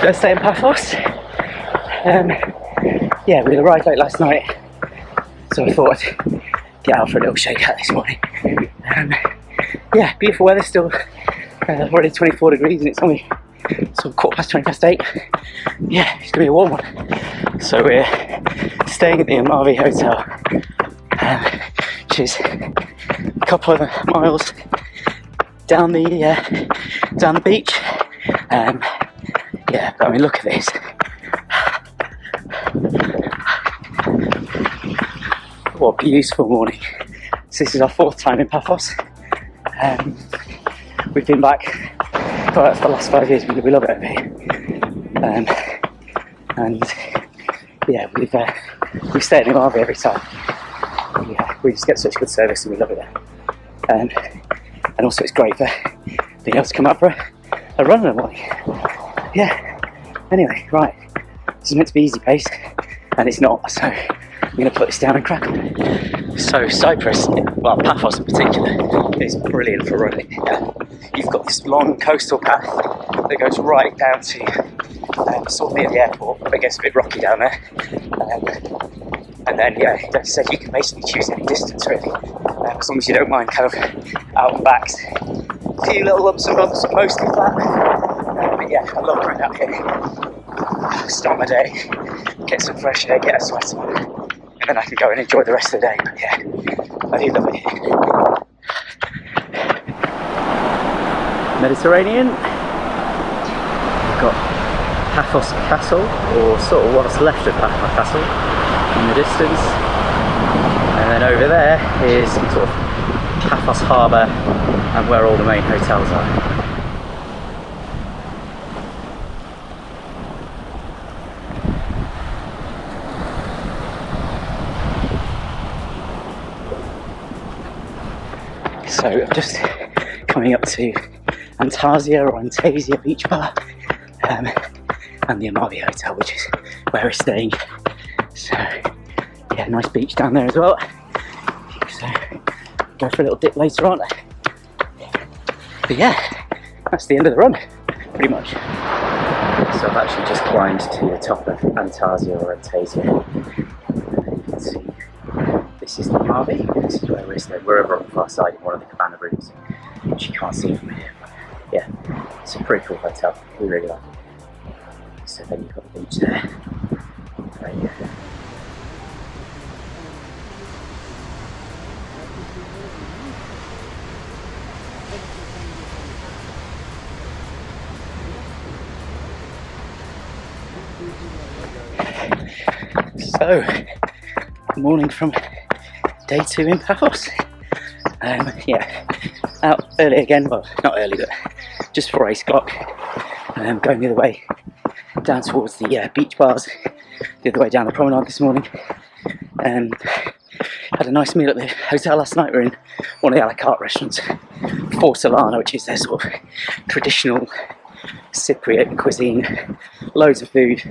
Let's stay in Paphos. Yeah, we arrived late last night, so I thought I'd get out for a little shakeout this morning. Yeah, beautiful weather still. Already 24 degrees and it's only sort of 8:15. Yeah, it's gonna be a warm one. So we're staying at the Amavi hotel, which is a couple of miles down the beach. Yeah, but I mean, look at this. What a beautiful morning. So this is our 4th time in Paphos. We've been back for the last 5 years. We love it over here. And yeah, we stay at Amavi every time. Yeah, we just get such good service and we love it there. And also it's great for being able to come out for a run in the morning. Yeah, anyway, right, this is meant to be easy pace and it's not, so I'm going to put this down and crack on. So Cyprus, well Paphos in particular, is brilliant for running. You've got this long coastal path that goes right down to sort of near the airport, but it gets a bit rocky down there. And then yeah, like I said, you can basically choose any distance really, as long as you don't mind kind of out and backs. A few little lumps and bumps, mostly flat. But yeah, I love running out here. Start my day, get some fresh air, get a sweat on, and then I can go and enjoy the rest of the day. But yeah, I do love it here. Mediterranean. We've got Paphos Castle, or sort of what's left of Paphos Castle in the distance. And then over there is sort of Paphos Harbour and where all the main hotels are. So I'm just coming up to Antasia or Antasia Beach Bar and the Amavi Hotel, which is where we're staying. So yeah, nice beach down there as well. So go for a little dip later on. But yeah, that's the end of the run, pretty much. So I've actually just climbed to the top of Antasia or Antasia. You can see this is the Amavi. This is where we're staying. We're over on the far side in one of the cabana rooms, which you can't see from here. But yeah, it's a pretty cool hotel. We really like it. So then you've got the beach there. Right here. So, morning from day 2 in Paphos. Yeah, out early again, well not early but just before 8 o'clock. Going the other way down towards the beach bars, the other way down the promenade this morning. Had a nice meal at the hotel last night. We're in one of the a la carte restaurants, Porcelana, which is their sort of traditional Cypriot cuisine. Loads of food,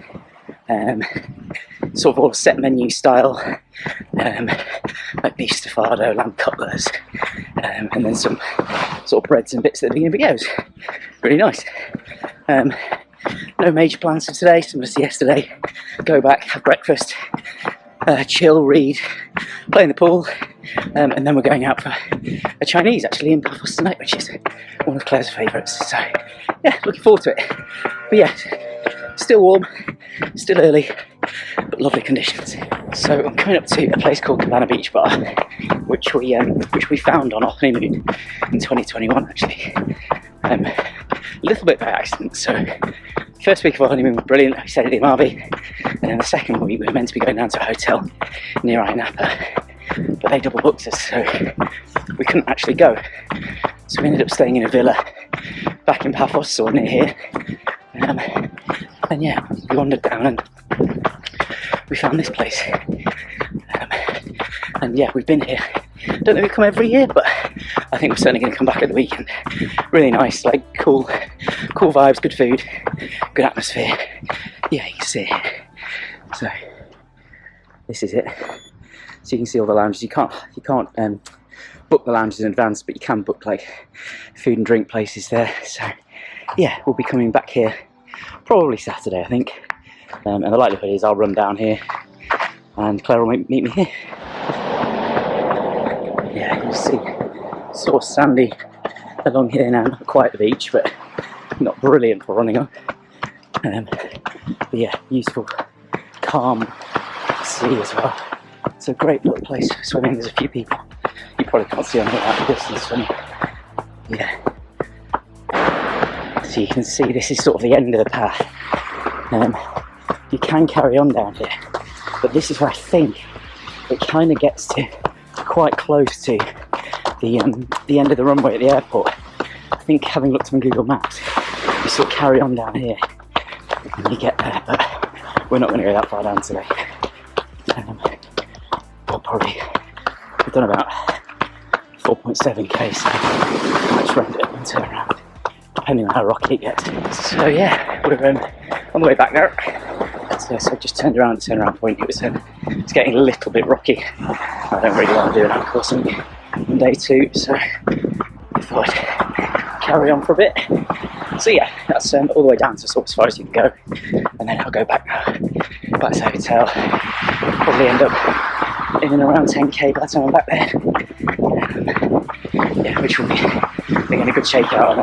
sort of all set menu style, like beef stafado, lamb cutlets, and then some sort of breads and bits at the beginning. But yeah, it was really nice. No major plans for today, similar to yesterday. Go back, have breakfast, chill, read, play in the pool, and then we're going out for a Chinese actually in Paphos tonight, which is one of Claire's favourites. So yeah, looking forward to it. But yeah, still warm, still early, but lovely conditions. So I'm coming up to a place called Cabana Beach Bar, which we found on our honeymoon in 2021 actually. A little bit by accident. So first week of our honeymoon was brilliant. We stayed at the Amavi, and then the second week we were meant to be going down to a hotel near Ayia Napa, but they double booked us, so we couldn't actually go. So we ended up staying in a villa back in Paphos, or near here. And yeah, we wandered down and we found this place. And yeah, we've been here. Don't think we come every year, but I think we're certainly going to come back at the weekend. Really nice, like cool vibes, good food, good atmosphere. Yeah, you can see it. So this is it. So you can see all the lounges. You can't book the lounges in advance, but you can book like food and drink places there. So yeah, we'll be coming back here probably Saturday, I think. And the likelihood is I'll run down here and Claire will meet me here. Yeah, you can see sort of sandy along here now, not quite the beach, but not brilliant for running on. But yeah, useful, calm sea as well. It's a great little place for swimming. There's a few people. You probably can't see anything out of the distance swimming. Yeah. So you can see this is sort of the end of the path. You can carry on down here, but this is where I think it kind of gets to quite close to the end of the runway at the airport. I think, having looked on Google Maps, you sort of carry on down here and you get there, but we're not going to go that far down today. We've done about 4.7k, so I might just round it up and turn around, depending on how rocky it gets. So yeah, we're on the way back now. So I just turned around at the turnaround point. It's getting a little bit rocky. I don't really want to do an course on day 2, so I thought I'd carry on for a bit. So yeah, that's all the way down to sort of as far as you can go, and then I'll go back now, back to the hotel. Probably end up in and around 10k by the time I'm back there. Yeah, which will be in a good shakeout. And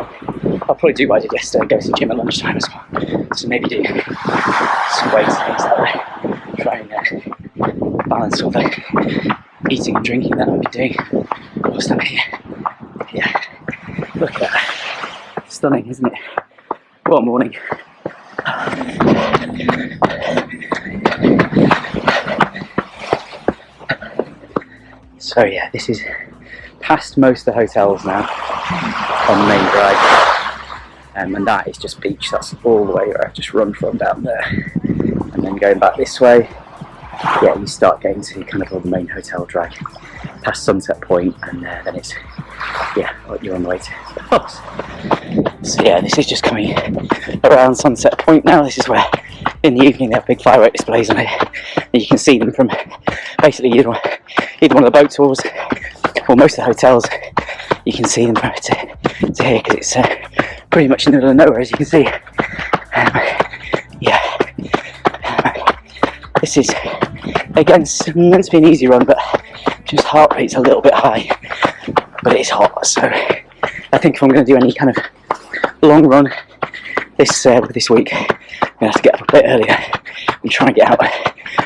I'll probably do what I did yesterday, go to the gym at lunchtime as well. So maybe do some weights and things like that. Try and balance all the eating and drinking that I've been doing whilst I'm here. Yeah, look at that. Stunning, isn't it? What a morning. So yeah, this is past most of the hotels now on the main drive. And that is just beach. That's all the way where I've just run from down there. And then going back this way, yeah, you start getting to kind of all the main hotel drive past Sunset Point, and then it's, yeah, you're on the way to Paphos. So yeah, this is just coming around Sunset Point now. This is where in the evening they have big firework displays on it. And you can see them from basically either one of the boat tours or most of the hotels. You can see them from to here, because it's pretty much in the middle of nowhere, as you can see. Yeah, this is again meant to be an easy run, but just heart rate's a little bit high, but it's hot. So I think if I'm going to do any kind of long run this week, I'm going to have to get up a bit earlier and try and get out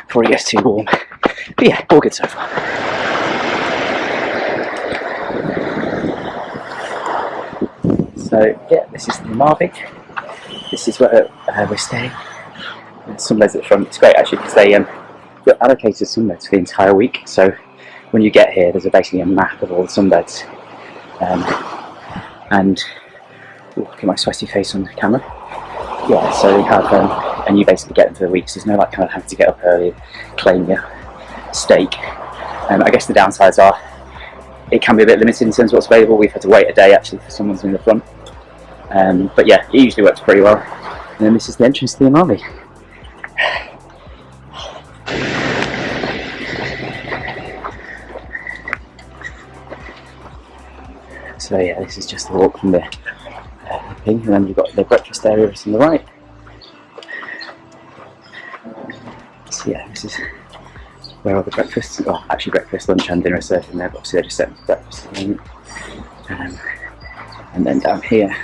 before it gets too warm. But yeah, all good so far. So yeah, this is the Amavi. This is where we're staying. There's sunbeds at the front. It's great actually, because they got allocated sunbeds for the entire week. So when you get here, there's basically a map of all the sunbeds. And look at my sweaty face on the camera. Yeah, so we have, and you basically get them for the week. So there's no like kind of having to get up early, claim your stake. I guess the downsides are it can be a bit limited in terms of what's available. We've had to wait a day actually for someone in the front. But yeah, it usually works pretty well. And then this is the entrance to the Amavi. So yeah, this is just the walk from the thing, and then you've got the breakfast area on the right. So yeah, this is where all the breakfasts, well actually breakfast, lunch and dinner are served in there, but obviously they're just set for breakfast at the moment. And then down here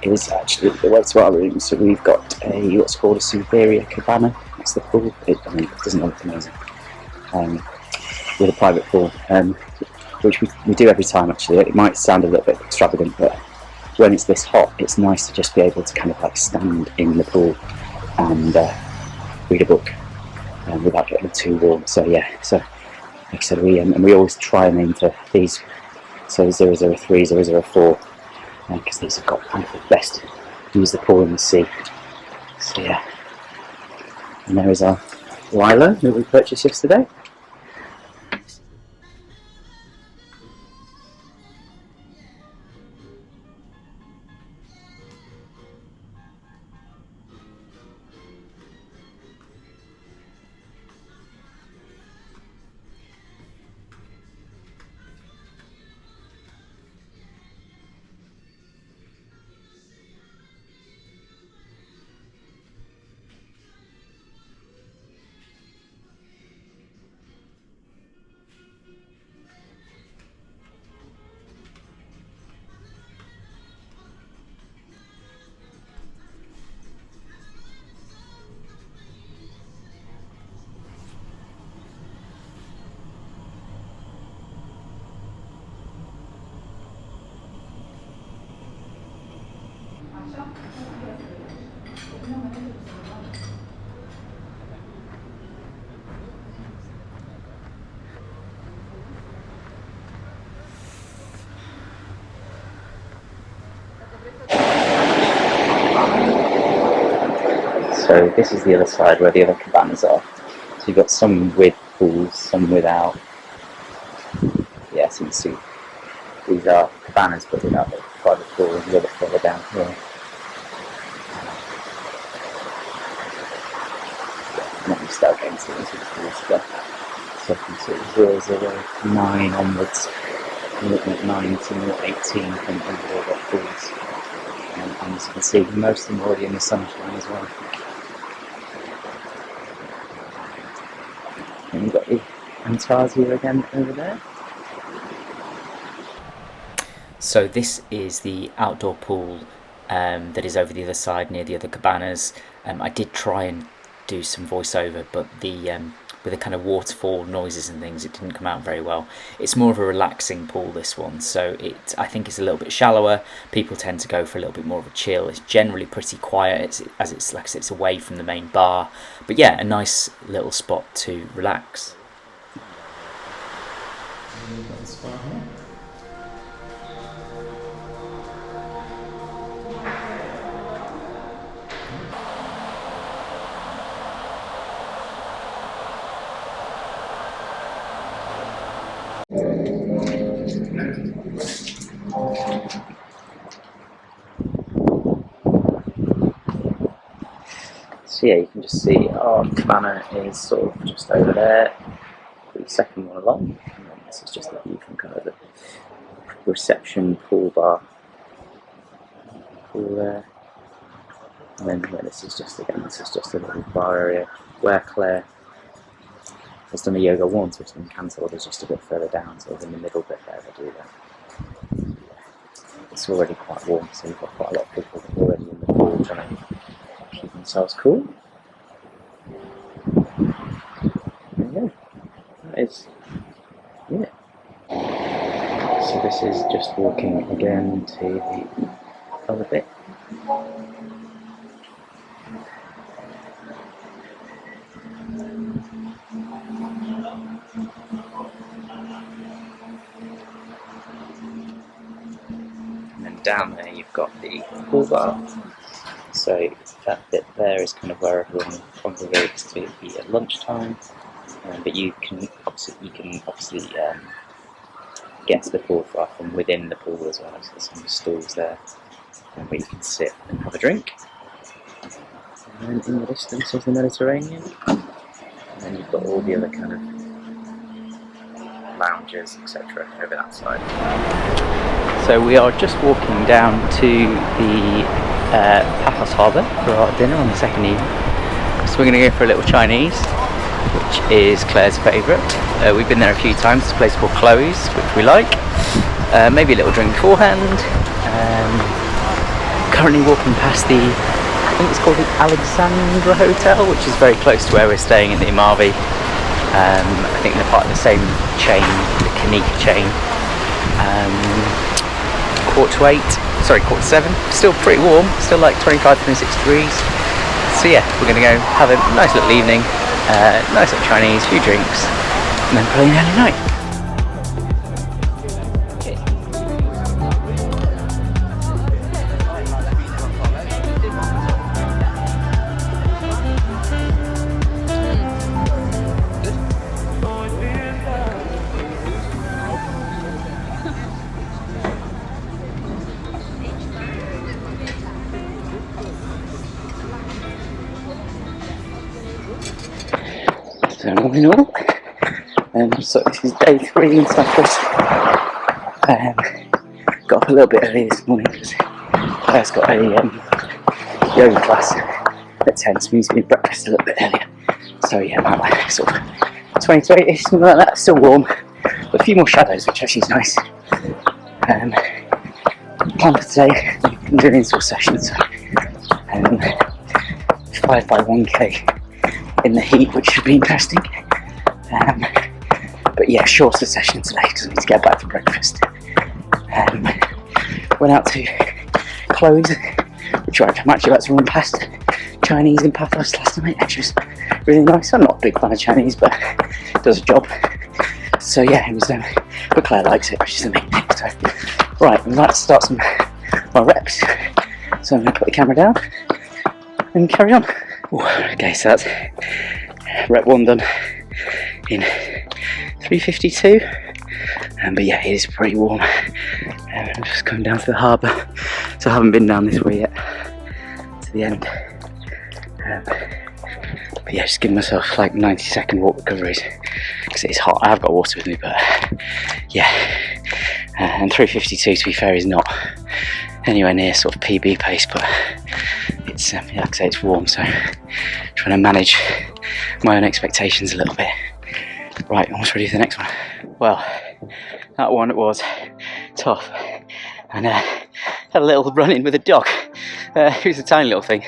is actually the way to our room. So we've got a what's called a Superior Cabana. That's the pool. It doesn't look amazing. With a private pool, which we do every time actually. It might sound a little bit extravagant, but when it's this hot, it's nice to just be able to kind of like stand in the pool and read a book without getting too warm. So yeah, so like I said, we always try and aim for these. So 003, 004, because these have got kind of the best views of the pool and the sea. So yeah, and there is our Lilo that we purchased yesterday. So this is the other side where the other cabanas are. So you've got some with pools, some without. Yeah, so you can see these are cabanas but without the private pool, and the other further down here. Let me start getting to this stuff. So you can see 009 onwards, you're looking at 9 to 18 from all got pools. And as you can see, most of them are already in the sunshine as well. And you've got the Amavi again over there. So this is the outdoor pool that is over the other side near the other cabanas. I did try and do some voiceover, but with the kind of waterfall noises and things, it didn't come out very well. It's more of a relaxing pool, this one, so I think it's a little bit shallower. People tend to go for a little bit more of a chill. It's generally pretty quiet, as it's like I said, it's away from the main bar, but yeah, a nice little spot to relax. So yeah, you can just see our cabana is sort of just over there, the second one along, and then this is just the view from kind of the reception pool bar pool there. And then this is just a little bar area where Claire has done a yoga once, which has been cancelled. It's just a bit further down, sort of in the middle bit there they do that. It's already quite warm, so you've got quite a lot of people already in the pool trying to keep themselves cool. There you go. That is, yeah. So this is just walking again to the other bit. And then down there you've got the pool bar. So that bit there is kind of where everyone congregates to eat at lunchtime. But you can obviously get to the pool from within the pool as well. So there's some stalls there where you can sit and have a drink. And then in the distance is the Mediterranean. And then you've got all the other kind of lounges, etc. over that side. So we are just walking down to the Paphos harbour for our dinner on the second evening. So we're going to go for a little Chinese, which is Claire's favourite. We've been there a few times. It's a place called Chloe's, which we like. Maybe a little drink beforehand. Currently walking past the, I think it's called the Alexandra Hotel, which is very close to where we're staying in the Amavi. I think they're part of the same chain, the Kanika chain. 7. Still pretty warm, still like 25, 26 degrees. So yeah, we're going to go have a nice little evening, nice little Chinese, few drinks, and then probably an early night. So all in all, so this is day 3 in Cyprus. Got up a little bit early this morning because Claire's got a yoga class at 10, so we need to eat breakfast a little bit earlier. So yeah, about like sort of 23-ish, something like that. Still warm, but a few more shadows, which actually is nice. Plan for today, I'm doing install sessions. 5 by 1k. In the heat, which should be interesting. But yeah, shorter session today because I need to get back for breakfast. Went out to Chloe's, which I'm actually about to run past Chinese in Paphos last night, which was really nice. I'm not a big fan of Chinese, but it does a job. So yeah, it was, but Claire likes it, which is the main thing. So, right, I'm about to start my reps. So I'm going to put the camera down and carry on. Ooh, okay, so that's rep 1 done in 3:52. But yeah, it is pretty warm. I'm just coming down to the harbour, so I haven't been down this way yet to the end. But yeah, just giving myself like 90-second walk recoveries because it is hot. I have got water with me, but yeah. And 3:52, to be fair, is not anywhere near sort of PB pace, but it's like I say, it's warm, so trying to manage my own expectations a little bit. Right, almost ready for the next one. Well, that one was tough, and had a little run in with a dog. It was a tiny little thing,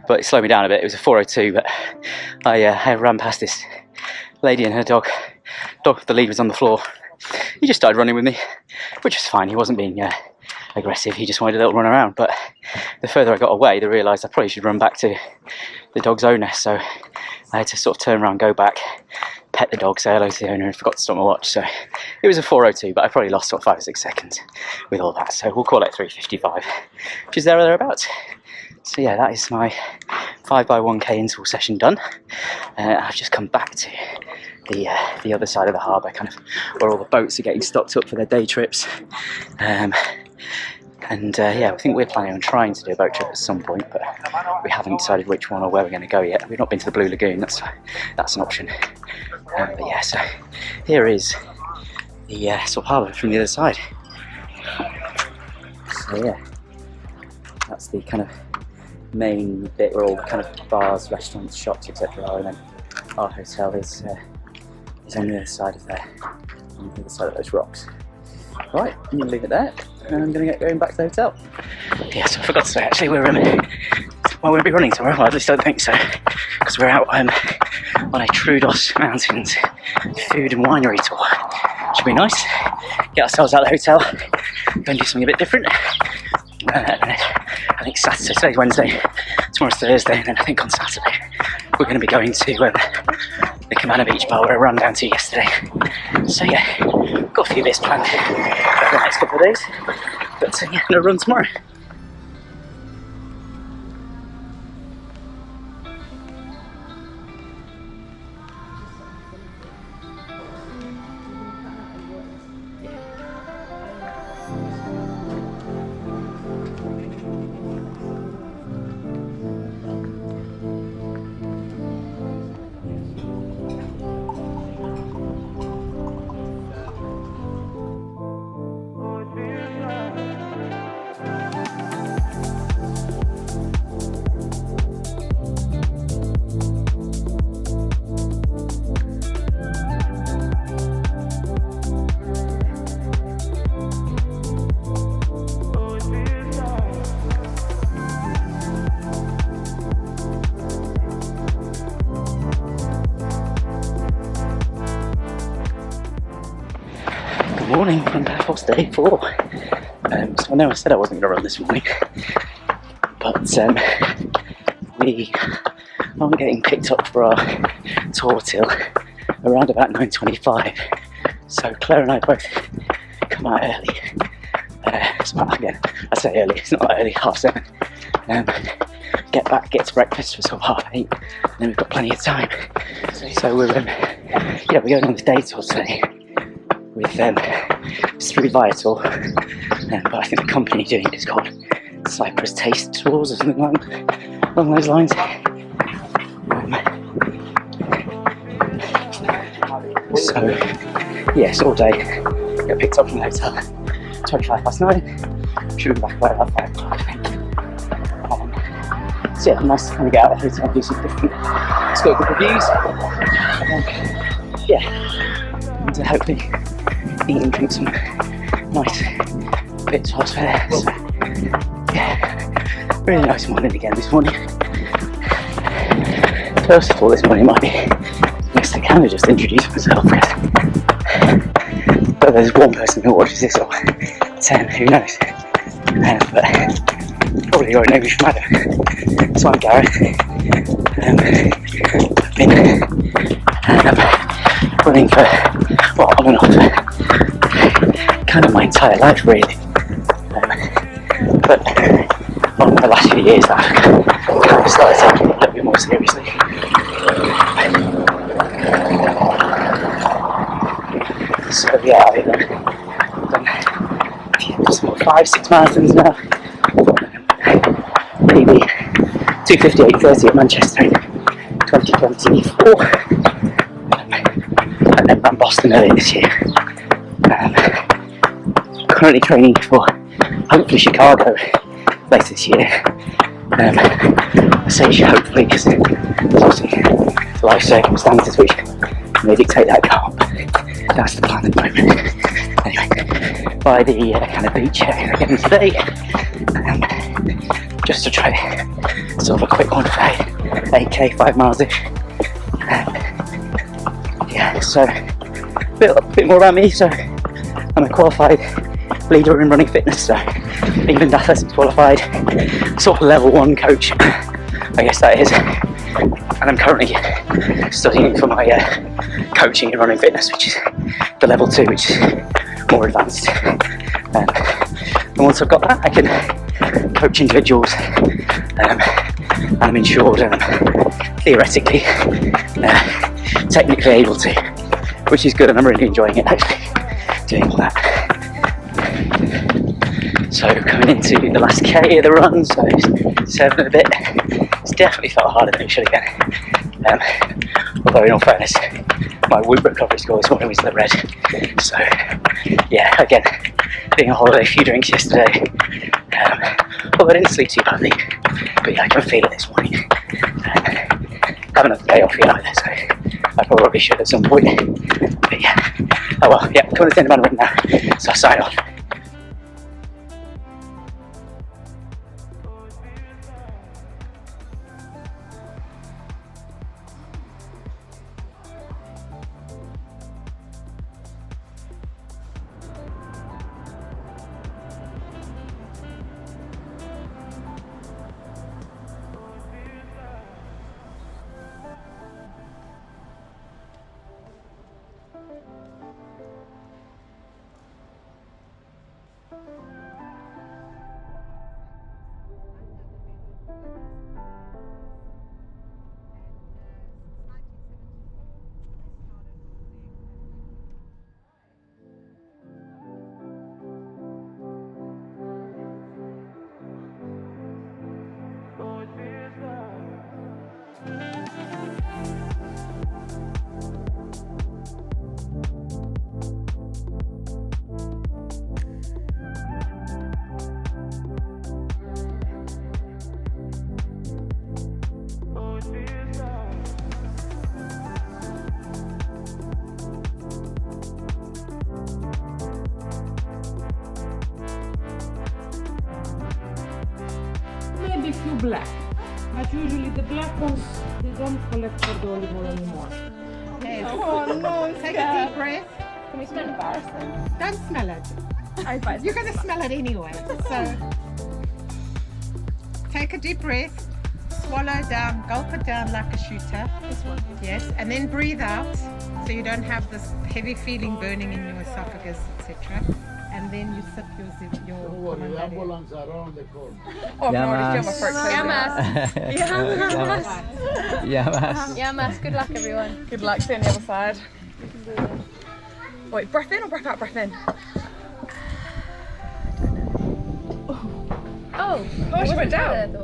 but it slowed me down a bit. It was a 4:02, but I ran past this lady and her dog. The lead was on the floor. He just started running with me, which was fine. He wasn't being aggressive. He just wanted a little run around. But the further I got away, I realised I probably should run back to the dog's owner. So I had to sort of turn around, go back, pet the dog, say hello to the owner, and forgot to stop my watch. So it was a 4:02, but I probably lost sort of 5 or 6 seconds with all that. So we'll call it 3:55, which is there or thereabouts. So yeah, that is my 5x1k interval session done. I've just come back to the other side of the harbour, kind of where all the boats are getting stocked up for their day trips. Yeah, I think we're planning on trying to do a boat trip at some point, but we haven't decided which one or where we're going to go yet. We've not been to the Blue Lagoon. That's an option. But yeah, so here is the sort of harbour from the other side. So yeah, that's the kind of main bit where all the kind of bars, restaurants, shops, etc. are, and then our hotel is on the other side of there, on the other side of those rocks. Right, I'm going to leave it there, and I'm going to get going back to the hotel. Yeah, so I forgot to say, actually, we won't be running tomorrow. Well, at least I don't think so, because we're out on a Troodos Mountains food and winery tour. Should be nice. Get ourselves out of the hotel, go and do something a bit different. I think Saturday, today's Wednesday, tomorrow's Thursday, and then I think on Saturday we're going to be going to the Cabana Beach bar where I ran down to yesterday. So yeah, got a few bits planned for the next couple of days, but yeah, no run tomorrow. Morning from Paphos, day 4. So I know I said I wasn't going to run this morning, but we aren't getting picked up for our tour till around about 9:25. So Claire and I both come out early. Again, I say early, it's not that early, 7:30. Get back, get to breakfast for sort of 8:30, and then we've got plenty of time. So we're going on this day tour today with it's through Viator, but I think the company doing it is called Cyprus Taste Tours or something along those lines. So yes, all day. Get picked up from the hotel 9:25. Should be back by about 5 o'clock, I think. So yeah, nice to kind of get out of the hotel and do some different scope of reviews. And hopefully eat and drink some nice bits whilst we're there. So yeah, really nice morning again this morning. First of all, this morning might be best to kind of just introduce myself, but there's one person who watches this or 10, who knows. But Probably already know me from Adam. So I'm Gareth. I've been running for, well, on and off, kind of my entire life really. But on the last few years I've kind of started taking it a little bit more seriously. So yeah, I've done 5-6 marathons now. Maybe 2:58:30 at Manchester in 2024, and then ran Boston earlier this year. Currently training for hopefully Chicago later this year. I say hopefully because there's obviously life circumstances which may dictate that I can't, but that's the plan at the moment. Anyway, by the kind of beach area again today, just to try sort of a quick one for 8k, 5 miles-ish. Yeah, so a bit more about me. So I'm a qualified leader in running fitness, so England Athletics qualified, sort of level 1 coach, I guess that is. And I'm currently studying for my coaching in running fitness, which is the level 2, which is more advanced. And once I've got that, I can coach individuals, and I'm insured, and I'm theoretically, technically able to, which is good, and I'm really enjoying it actually, doing all that. So coming into the last K of the run, so it's 7 and a bit. It's definitely felt harder than it should have been. Although in all fairness, my Whoop recovery score this morning was in the red. So yeah, again, being on holiday, a few drinks yesterday. Although I didn't sleep too badly, but yeah, I can feel it this morning. Haven't had the day off yet either, so I probably should at some point. But yeah, oh well, yeah, coming to the end of my run now, so I'll sign off. Maybe few black, but usually the black ones they don't collect for the olive oil anymore. Yes. Oh no, Take a deep breath. Can we smell embarrassing? Don't smell it. You're going to smell it anyway. So take a deep breath, swallow down, gulp it down like a shooter. This one. Yes, and then breathe out so you don't have this heavy feeling burning in your esophagus, etc. And then you sip your Don't worry, the ambulance around the corner. Oh, Yamas, good luck everyone. Good luck, stay on the other side. Wait, breath in or breath out? Breath in. Oh, she went down.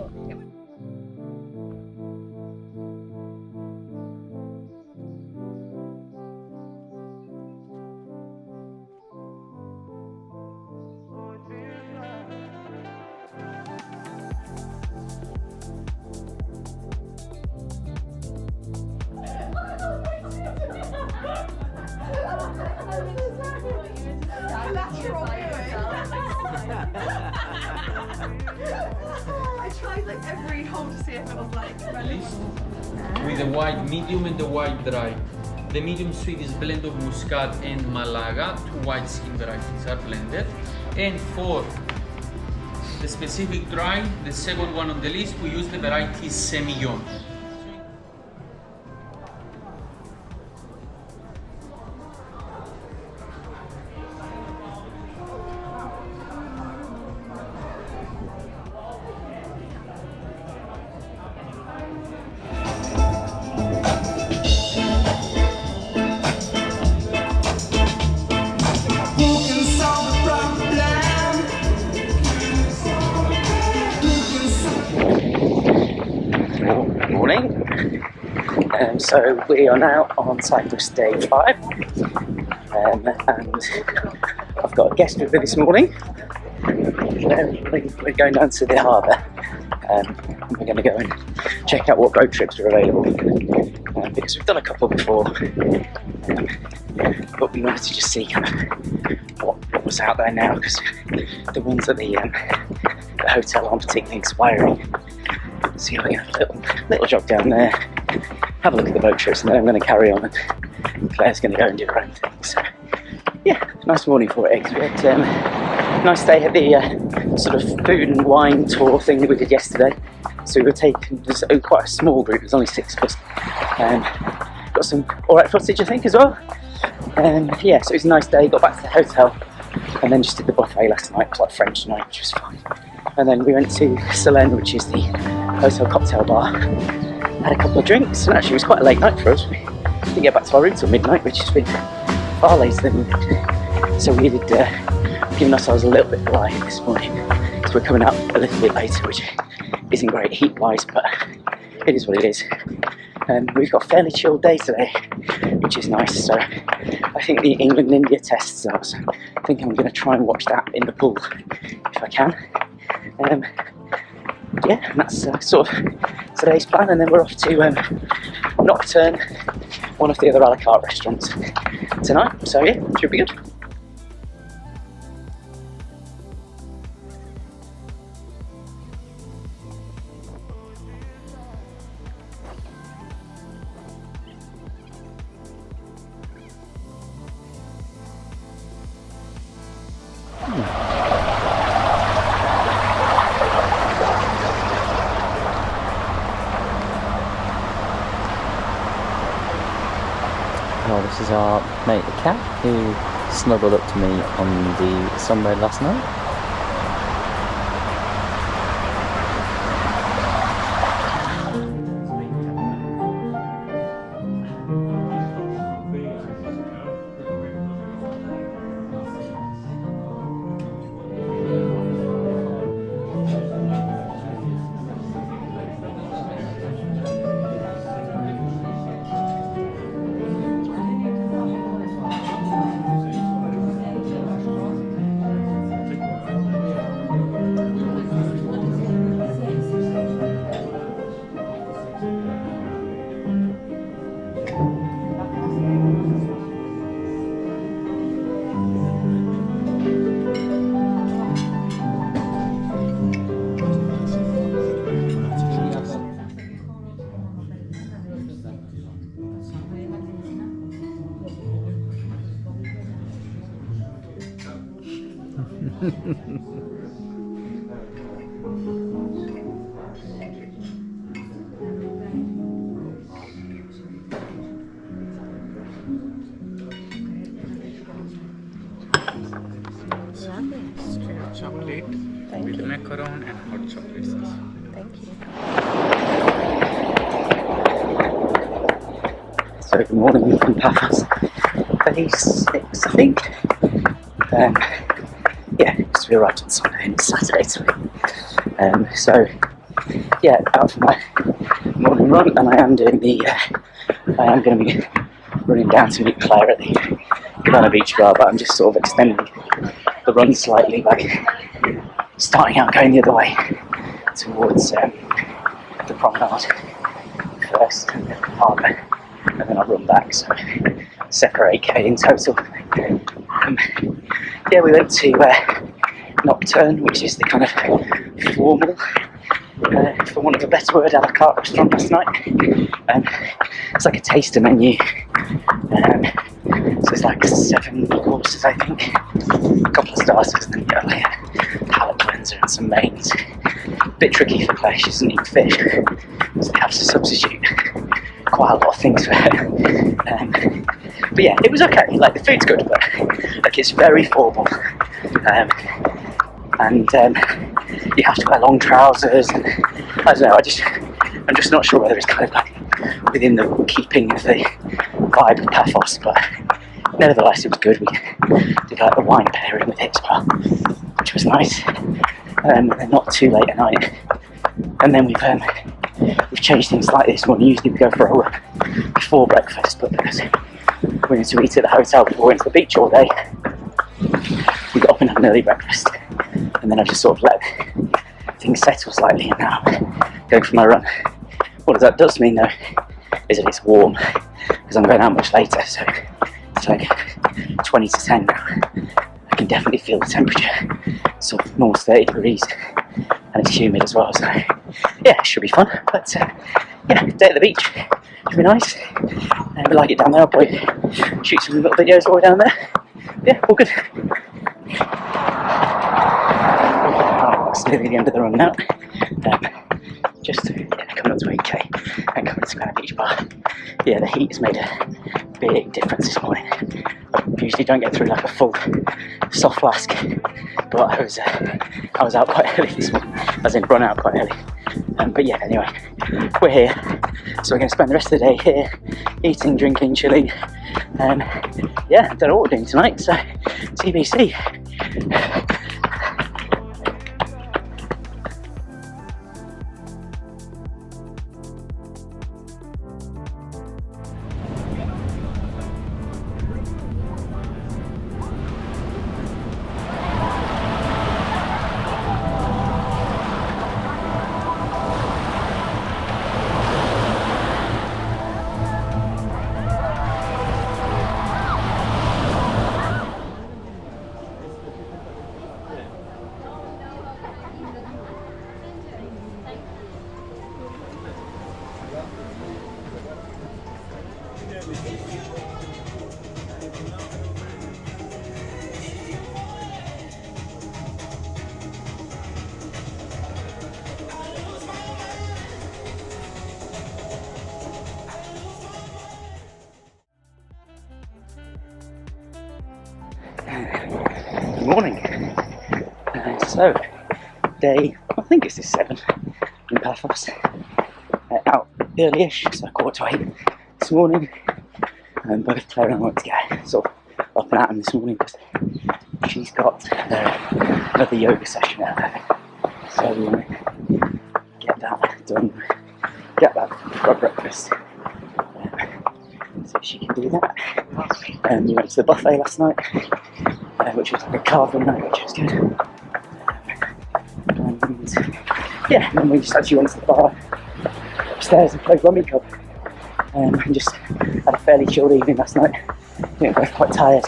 I tried like every hole to see if it was like with the white medium and the white dry. The medium sweet is blend of Muscat and Malaga. 2 white skin varieties are blended. And for the specific dry, the second one on the list, we use the variety Semillon. Morning. So we are now on Cyprus day 5, and I've got a guest with me this morning. We're going down to the harbour, and we're going to go and check out what boat trips are available, because we've done a couple before, but we wanted to just see kind of what was out there now, because the ones at the hotel aren't particularly inspiring. So we're going to have a little jog down there, have a look at the boat trips, and then I'm going to carry on, and Claire's going to go and do her own thing. So yeah, nice morning for it. We had a nice day at the sort of food and wine tour thing that we did yesterday. So we were taking, it was quite a small group, it was only 6 of us. Got some alright footage I think as well. Yeah, so it was a nice day, got back to the hotel, and then just did the buffet last night. It was like French night, which was fine. And then we went to Selene, which is the hotel cocktail bar, had a couple of drinks, and actually it was quite a late night for us. We didn't get back to our room till midnight, which has been far later than we did. So we did, given ourselves a little bit of light this morning, because we're coming out a little bit later, which isn't great heat-wise, but it is what it is. We've got a fairly chilled day today, which is nice. So I think the England-India test starts. I think I'm going to try and watch that in the pool if I can. Yeah, and that's sort of today's plan, and then we're off to Nocturne, one of the other a la carte restaurants tonight. So yeah, should be good. Well, this is our mate the cat, who snuggled up to me on the sunbed last night. Chocolate with macaron and hot chocolate sauce. Thank you. So good morning from Paphos, day 6 I think. Yeah, because we arrived on Sunday and it's Saturday today. So yeah, out for my morning run, and I am doing I am going to be running down to meet Claire at the Cabana Beach Bar, but I'm just sort of extending the run slightly, like starting out going the other way towards the promenade first, and then the harbour, and then I'll run back, so separate 8k in total. Yeah, we went to Nocturne, which is the kind of formal, for want of a better word, a la carte restaurant last night. It's like a taster menu, so it's like 7 courses I think, a couple of starters, and then you got like a palate cleanser and some mains. A bit tricky for Claire, she doesn't eat fish, so they have to substitute quite a lot of things for her. But yeah, it was okay, like the food's good, but like it's very formal. And you have to wear long trousers, and I don't know, I'm just not sure whether it's kind of like within the keeping of the vibe of Paphos, but nevertheless it was good. We did like the wine pairing with it as well, which was nice, and then not too late at night. And then we've changed things slightly this morning. Usually we go for a run before breakfast, but because we need to eat at the hotel before we went to the beach all day, we got up and had an early breakfast, and then I just sort of let things settle slightly, and now going for my run. What that does mean though is that it's warm, because I'm going out much later, so it's like 20 to 10 now. I can definitely feel the temperature, sort of almost 30 degrees, and it's humid as well, so yeah, it should be fun. But yeah, day at the beach should be nice, and we like it down there. I'll probably shoot some little videos while we're down there. Yeah, all good. That's nearly the end of the run now. Just coming up to 8k and coming to Square Beach Bar. Yeah, the heat has made a big difference this morning. I usually don't get through like a full soft flask, but I was out quite early this morning. I was in run out quite early. But yeah, anyway, we're here, so we're going to spend the rest of the day here, eating, drinking, chilling. Yeah, I don't know what we're doing tonight, so TBC. Good morning. So, day, I think it's day 7 in Paphos. Out early-ish, so 7:45 this morning. Both Claire and I went to get sort of up and at 'em this morning because she's got another yoga session out there. So we want to get that done, get that for breakfast. So she can do that. We went to the buffet last night, which was like a carvery night, which was good. And yeah, and then we just actually went to the bar upstairs and played Rummy Cup. And just had a fairly chilled evening last night. We're both quite tired.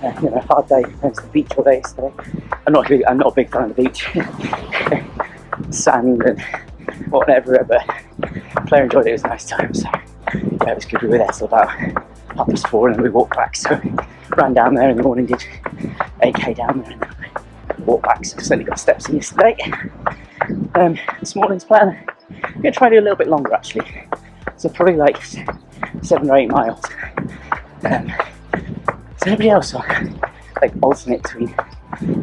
A hard day. Went to the beach all day yesterday. I'm not a big fan of the beach. Sand and whatever, but Claire enjoyed it. It was a nice time. So yeah, it was good. We were there till about 4:30, and then we walked back. So ran down there in the morning, did 8k down there, and then walked back. So certainly got steps in yesterday. This morning's plan, I'm going to try to do a little bit longer actually. So probably like 7 or 8 miles. So everybody else will like alternate between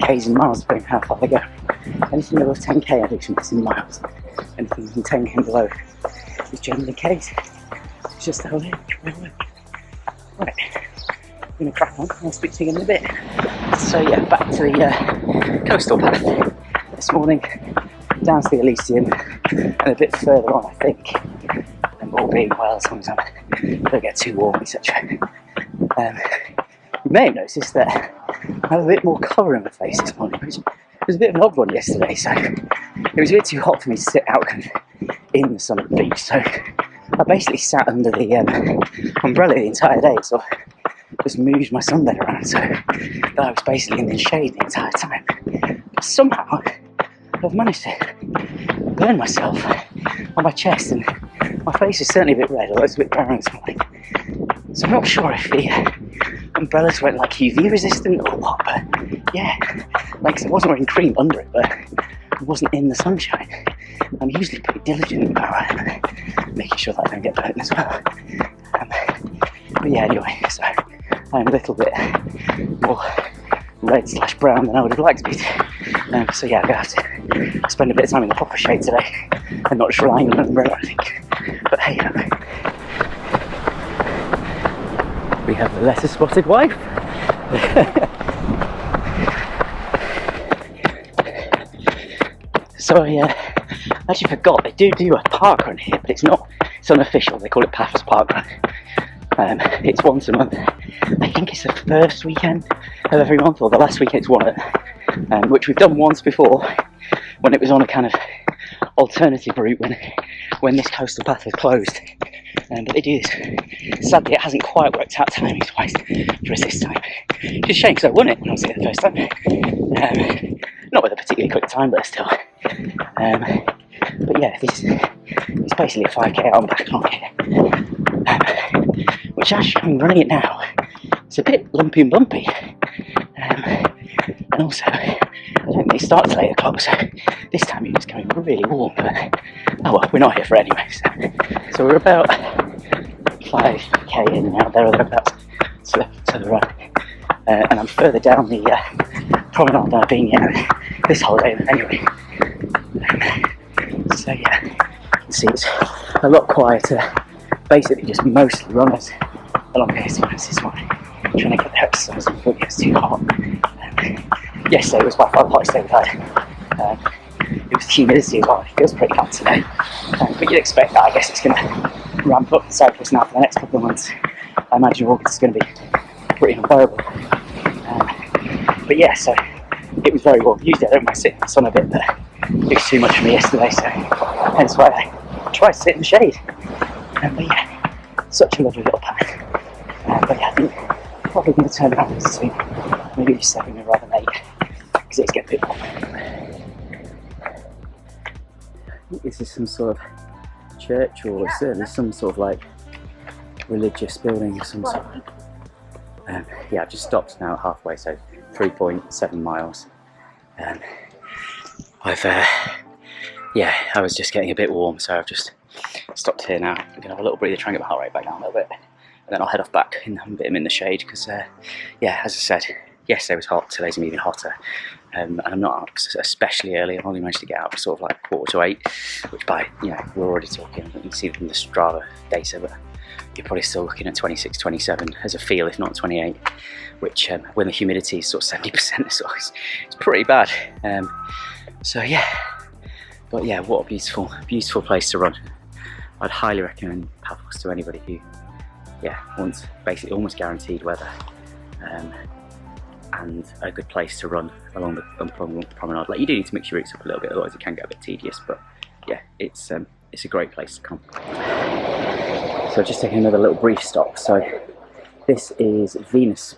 k's and miles depending on how far they go. Anything above 10k I do some in miles. Anything from 10k and below is generally k's. It's just how it is. Right, I'm going to crack on. I'll speak to you in a bit. So yeah, back to the coastal path this morning, down to the Elysium, and a bit further on I think. All being well, as long as I don't get too warm, etc. You may have noticed that I have a bit more colour in my face this morning, which was a bit of an odd one yesterday, so it was a bit too hot for me to sit out in the sun at the beach, so I basically sat under the umbrella the entire day, so just moved my sunbed around, so that I was basically in the shade the entire time. But somehow I've managed to burn myself on my chest, and my face is certainly a bit red, although it's a bit brown this morning. So I'm not sure if the umbrellas went like UV resistant or what, but yeah, like I said, I wasn't wearing cream under it, but I wasn't in the sunshine. I'm usually pretty diligent about making sure that I don't get burnt as well. But yeah, anyway, so I'm a little bit more red/brown than I would have liked to be. So yeah, I'm going to have to spend a bit of time in the proper shade today and not just relying on an umbrella, I think. But hey, we have the lesser spotted wife. So I actually forgot, they do a park run here, but it's unofficial. They call it Paphos Park Run. It's once a month. I think it's the first weekend of every month, or the last weekend it's one of them, which we've done once before when it was on a kind of alternative route when this coastal path was closed. But they do this. Sadly, it hasn't quite worked out timing-wise for us this time. It's a shame because I won it when I was here the first time. Not with a particularly quick time, but still. But yeah, it's basically a 5k out and back on here. Which actually, I'm running it now. It's a bit lumpy and bumpy. And also, I don't think it starts at 8 o'clock, so this time it was going really warm. But oh well, we're not here for it anyway. So we're about 5k in now, there or thereabouts, to the right. And I'm further down the promenade than I've been yet this holiday anyway. So yeah, you can see it's a lot quieter. Basically just mostly runners along here. So this morning, trying to get the exercise in before it gets too hot. Yesterday was by far the hottest day we've had. It was the humidity as well. It feels pretty hot today. But you'd expect that. I guess it's going to ramp up in Cyprus now for the next couple of months. I imagine August is going to be pretty unbearable. But yeah, so it was very warm. Usually I don't mind sitting in the sun a bit, but it was too much for me yesterday, so hence why I tried to sit in the shade. But yeah, such a lovely little path. But yeah, I think I'm probably going to turn around soon. Maybe 7 rather than 8, because it's getting a bit warm. I think this is some sort of church, or certainly some sort of like religious building of some sort. Yeah, I've just stopped now at halfway, so 3.7 miles. Yeah, I was just getting a bit warm, so I've just stopped here now. I'm gonna have a little breather, try and get my heart rate back down a little bit, and then I'll head off back and have a bit in the shade, because yeah, as I said, yesterday was hot, today's even hotter, and I'm not up especially early. I've only managed to get out for sort of like 7:45, which by, you know, we're already talking, you can see from the Strava data, but you're probably still looking at 26, 27 as a feel, if not 28, which when the humidity is sort of 70%, so it's pretty bad. So yeah, but yeah, what a beautiful place to run. I'd highly recommend Paphos to anybody who, yeah, wants basically almost guaranteed weather, and a good place to run along the promenade. Like, you do need to mix your routes up a little bit, otherwise it can get a bit tedious, but yeah, it's a great place to come. So just taking another little brief stop. So this is Venus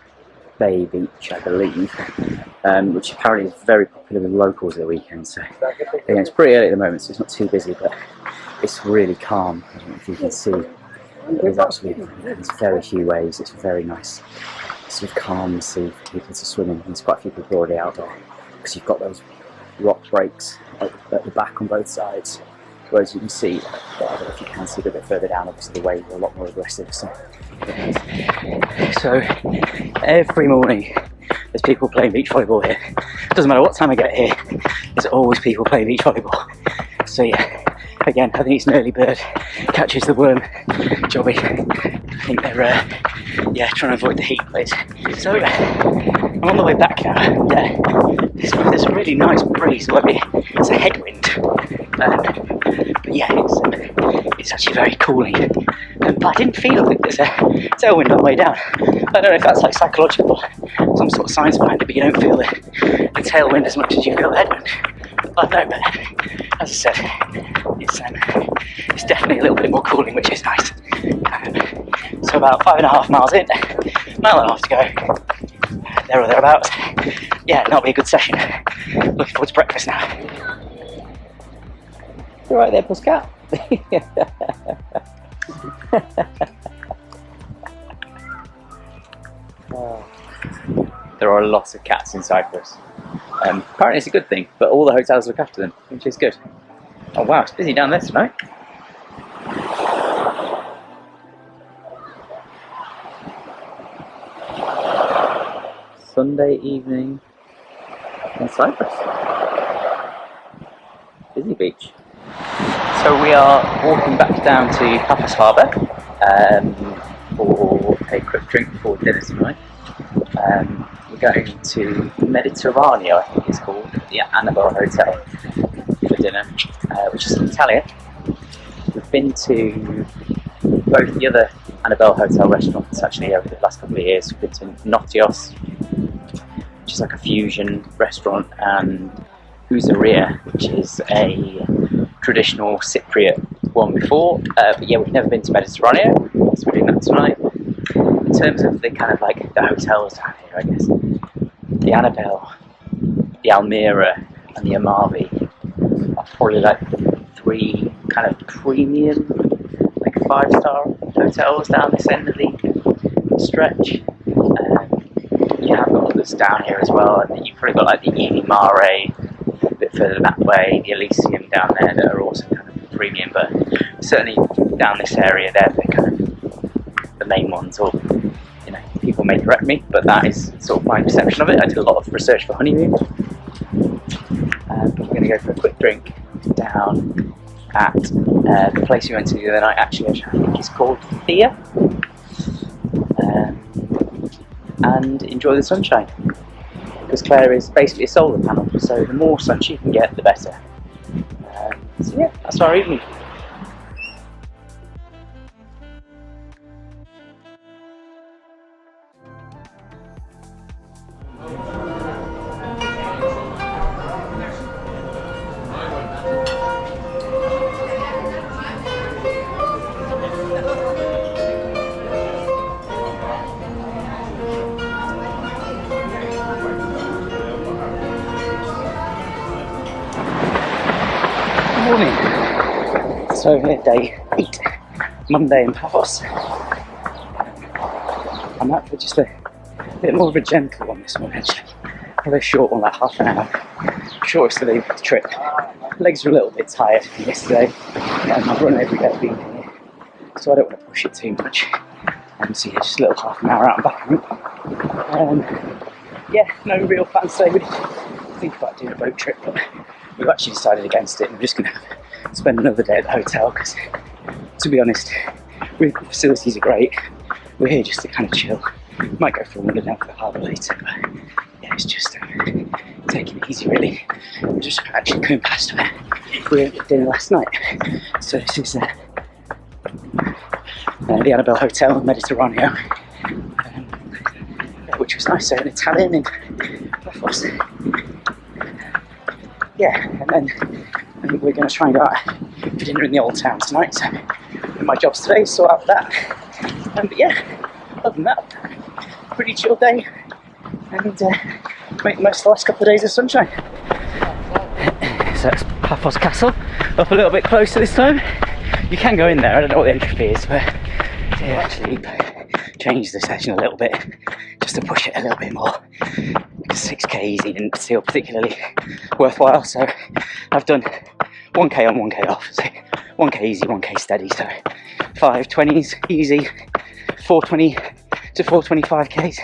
Bay Beach, I believe, which apparently is very popular with locals at the weekend. So again, it's pretty early at the moment, so it's not too busy, but it's really calm. I don't know if you can see. There's very few waves. It's very nice, sort of calm sea for people to swim in. There's quite a few people already out there, because you've got those rock breaks at the back on both sides. Whereas you can see, I don't know if you can see, a bit further down, obviously the waves are a lot more aggressive. So every morning there's people playing beach volleyball here. Doesn't matter what time I get here, there's always people playing beach volleyball. So yeah, again, I think it's an early bird catches the worm jobby. I think they're yeah, trying to avoid the heat, please. So I'm on the way back now. Yeah, there's a really nice breeze. Well, it's a headwind, but yeah, it's actually very cooling. But I didn't feel that there's a tailwind on the way down. I don't know if that's like psychological, some sort of science behind it, but you don't feel the tailwind as much as you feel the headwind. But no, but as I said, it's definitely a little bit more cooling, which is nice. So about 5.5 miles in, mile and a half to go, there or thereabouts. Yeah, that'll be a good session. Looking forward to breakfast now. You're right there, Pussycat. There are lots of cats in Cyprus. Apparently it's a good thing, but all the hotels look after them, which is good. Oh wow, it's busy down there tonight. Sunday evening in Cyprus. Busy beach. So we are walking back down to Paphos Harbour for a quick drink before dinner tonight. We're going to Mediterraneo, I think it's called, the Amavi Hotel for dinner, which is in Italian. We've been to both the other Amavi Hotel restaurants actually over the last couple of years. We've been to Notios, which is like a fusion restaurant, and Uzaria, which is a traditional Cypriot one before. But yeah, we've never been to Mediterraneo, so we're doing that tonight. In terms of the kind of like the hotels down here, I guess the Annabelle, the Almira, and the Amavi are probably like the three kind of premium, like 5-star hotels down this end of the stretch. You have got others down here as well, and you've probably got like the Eni Mare a bit further that way, the Elysium down there that are also kind of premium, but certainly down this area they're kind of the main ones, or you know, people may correct me, but that is sort of my perception of it. I did a lot of research for honeymoon. But we're going to go for a quick drink down at the place we went to the other night, actually, which I think is called Thea, and enjoy the sunshine, because Claire is basically a solar panel, so the more sun she can get, the better. So yeah, that's our evening. Morning. So here, day 8, Monday in Paphos. I'm out for just a bit more of a gentle one this morning, actually. A very short one, like half an hour. Shortest of the trip. Legs are a little bit tired from yesterday. I've run every day being here, so I don't want to push it too much. So yeah, just a little half an hour out and back route. Yeah, no real plans today. We didn't think about doing a boat trip, but we've actually decided against it. We're just going to spend another day at the hotel because, to be honest, the facilities are great. We're here just to kind of chill. Might go for a wander down to the harbour later, but yeah, it's just taking it easy really. We're just actually coming past where we were at dinner last night. So this is the Annabelle Hotel, Mediterraneo, which was nice. So in Italian in Paphos. Yeah, and then I think we're going to try and go out for dinner in the old town tonight. So my job's today, sort out that. But yeah, other than that, pretty chill day, and make the most of the last couple of days of sunshine. So it's Paphos Castle, up a little bit closer this time. You can go in there, I don't know what the entry fee is, but they actually changed the session a little bit just to push it a little bit more. 6k easy didn't feel particularly worthwhile, so I've done 1k on, 1k off, so 1k easy, 1k steady, so 520s easy, 420 to 425k's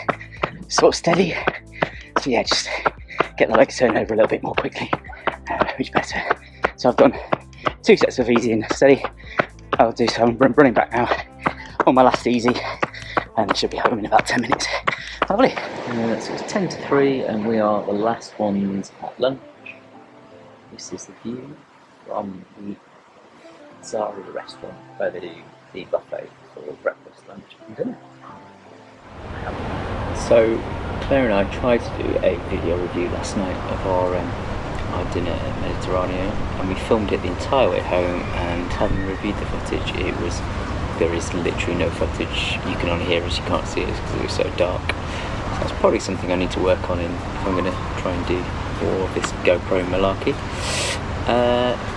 sort of steady. So yeah, just get the legs turned over a little bit more quickly, much better. So I've done 2 sets of easy and steady. I'll do some running back now on my last easy, and should be home in about 10 minutes. Lovely. So it's 10 to 3 and we are the last ones at lunch. This is the view from the Zara restaurant where they do the buffet for breakfast, lunch and dinner. So Claire and I tried to do a video review last night of our dinner at Mediterraneo, and we filmed it the entire way home, and having reviewed the footage, there is literally no footage. You can only hear us, you can't see us because it was so dark. So that's probably something I need to work on if I'm going to try and do for this GoPro malarkey.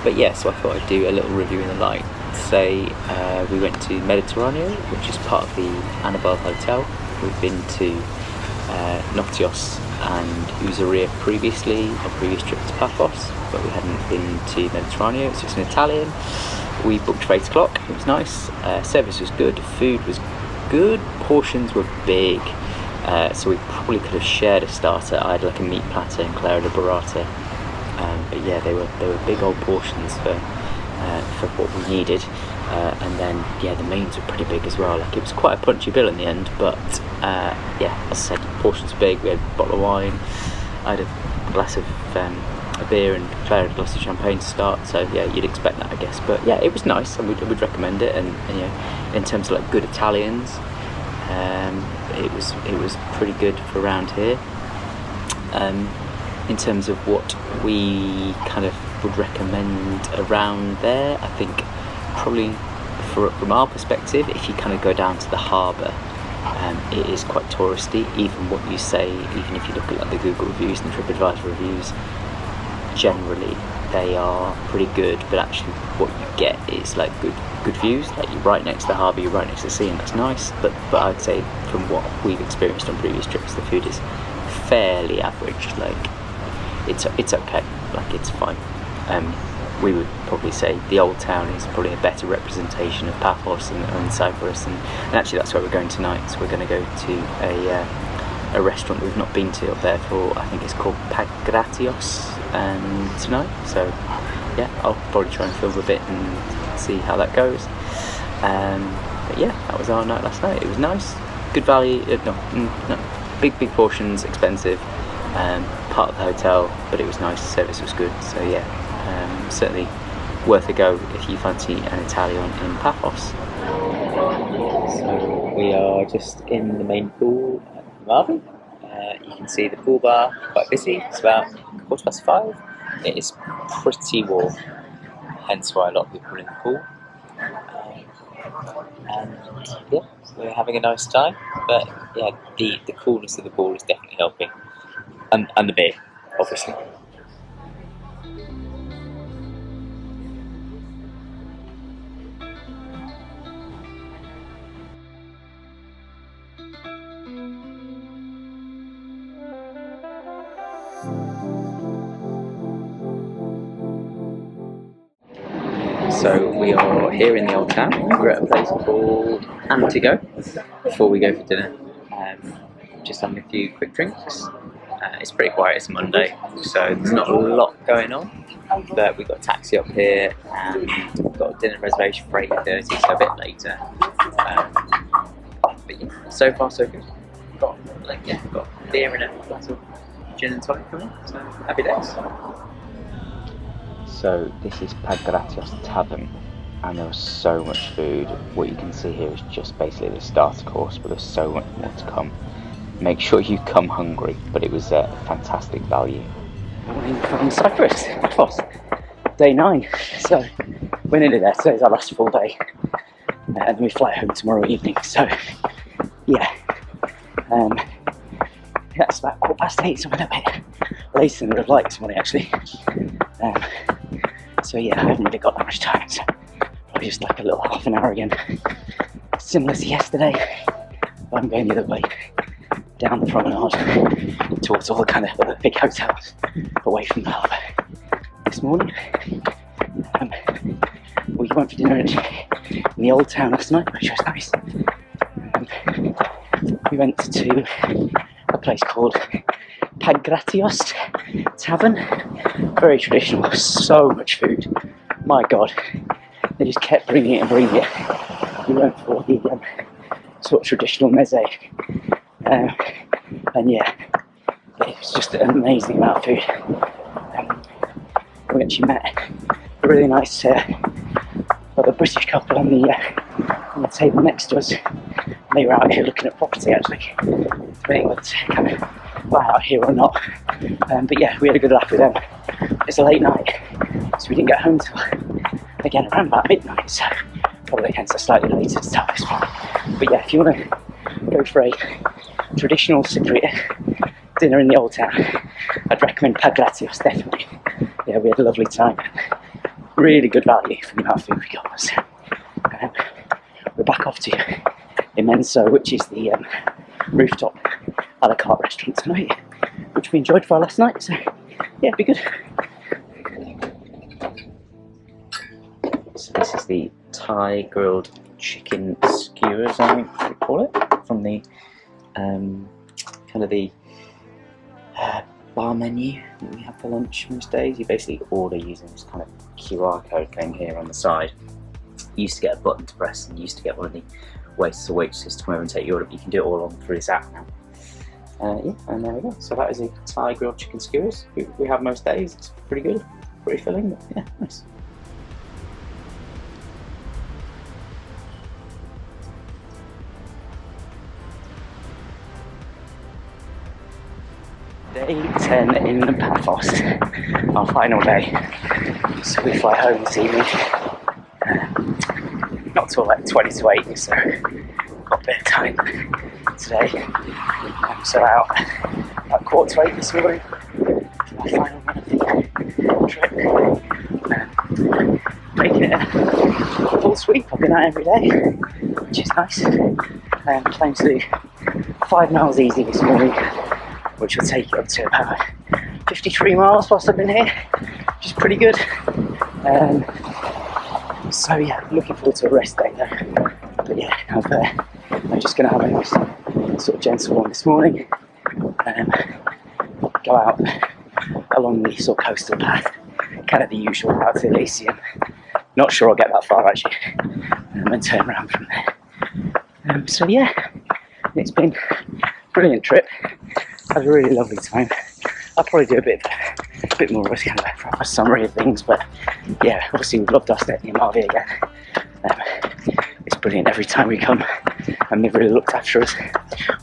But yeah, so I thought I'd do a little review in the light. Say we went to Mediterraneo, which is part of the Annabelle Hotel. We've been to Notios and Usaria previously, a previous trip to Paphos, but we hadn't been to Mediterranean. It's just an Italian. We booked for 8 o'clock. It was nice. Service was good. Food was good. Portions were big. So we probably could have shared a starter. I had like a meat platter and Claire had a burrata. But yeah, they were big old portions for what we needed. And then yeah, the mains were pretty big as well. Like it was quite a punchy bill in the end, but yeah, as I said, portions were big. We had a bottle of wine. I had a glass of a beer, and Claire had a glass of champagne to start. So yeah, you'd expect that, I guess. But yeah, it was nice, and we'd recommend it. And you know, in terms of like good Italians, it was pretty good for around here. In terms of what we kind of would recommend around there, I think probably from our perspective, if you kind of go down to the harbour, it is quite touristy. Even what you say, even if you look at like the Google reviews and TripAdvisor reviews, generally they are pretty good, but actually what you get is like good views. Like you're right next to the harbour, you're right next to the sea, and that's nice. But I'd say from what we've experienced on previous trips, the food is fairly average. Like it's okay, like it's fine. We would probably say the old town is probably a better representation of Paphos and Cyprus, and actually that's where we're going tonight. So we're going to go to a restaurant we've not been to up there for, I think it's called Pagratios, tonight. So yeah, I'll probably try and film a bit and see how that goes. But yeah, that was our night last night. It was nice, good value. No, big portions, expensive. Part of the hotel, but it was nice. The service was good. So yeah, certainly worth a go if you fancy an Italian in Paphos. So we are just in the main pool at Amavi. You can see the pool bar quite busy. It's about 5:15. It is pretty warm, hence why a lot of people are in the pool. And yeah, we're having a nice time. But yeah, the coolness of the pool is definitely helping, and the beer, obviously. So we are here in the old town. We're at a place called Antigo before we go for dinner. Just having a few quick drinks. It's pretty quiet, it's Monday, so there's not a lot going on. But we've got a taxi up here and we've got a dinner reservation for 8:30, so a bit later. But yeah, so far so good. Got beer and a glass of gin and tonic coming, so happy days. So this is Pagratios Tavern, and there was so much food. What you can see here is just basically the starter course, but there's so much more to come. Make sure you come hungry, but it was a fantastic value. Morning from Cyprus, Paphos, day 9. So we're nearly there. Today's our last full day, and then we fly home tomorrow evening. So yeah, that's about 8:15, so a little bit later than I would have liked this morning actually. So yeah, I haven't really got that much time, so probably just like a little half an hour again, similar to yesterday. But I'm going the other way, down the promenade towards all the kind of other big hotels, away from the harbour. This morning, we went for dinner in the old town last night, which was nice. We went to a place called Pagratios Tavern. Very traditional, so much food. My God, they just kept bringing it and bringing it. We went for the sort of traditional meze, and yeah, it was just an amazing amount of food. We actually met a really nice other British couple on the table next to us. They were out here looking at property actually, debating whether to kind of buy out here or not. But yeah, we had a good laugh with them. It's a late night, so we didn't get home till again around about midnight, so probably hence a slightly later start this morning. But yeah, if you want to go for a traditional Cypriot dinner in the old town, I'd recommend Pagratios, definitely. Yeah, we had a lovely time. Really good value for the amount of food we got. So, we're back off to Immenso, which is the rooftop a la carte restaurant tonight. much we enjoyed for our last night. So yeah, it'd be good. So this is the Thai grilled chicken skewers, I think we call it, from the kind of the bar menu that we have for lunch most days. You basically order using this kind of QR code thing here on the side. You used to get a button to press, and you used to get one of the waiters or waitresses to come over and take your order, but you can do it all on through this app now. Yeah, and there we go. So that is a Thai grilled chicken skewers. We have most days. It's pretty good, pretty filling, but yeah, nice. Day 10 in Paphos, our final day. So we fly home this evening. Not till like 20 to 8, so got a bit of time today. So out at 7:45 this morning for my final run of the trip. Making it a full sweep. I've been out every day, which is nice. Planning to do 5 miles easy this morning, which will take it up to about 53 miles whilst I've been here, which is pretty good. So yeah, looking forward to a rest day though. But yeah, I'm just going to have a nice sort of gentle one this morning. Go out along the sort of coastal path, kind of the usual route to Elysium. Not sure I'll get that far actually, and turn around from there. So yeah, it's been a brilliant trip. Had a really lovely time. I'll probably do a bit more of a kind of a proper summary of things, but yeah, obviously we've loved our stay at the Amavi again. It's brilliant every time we come, and they've really looked after us.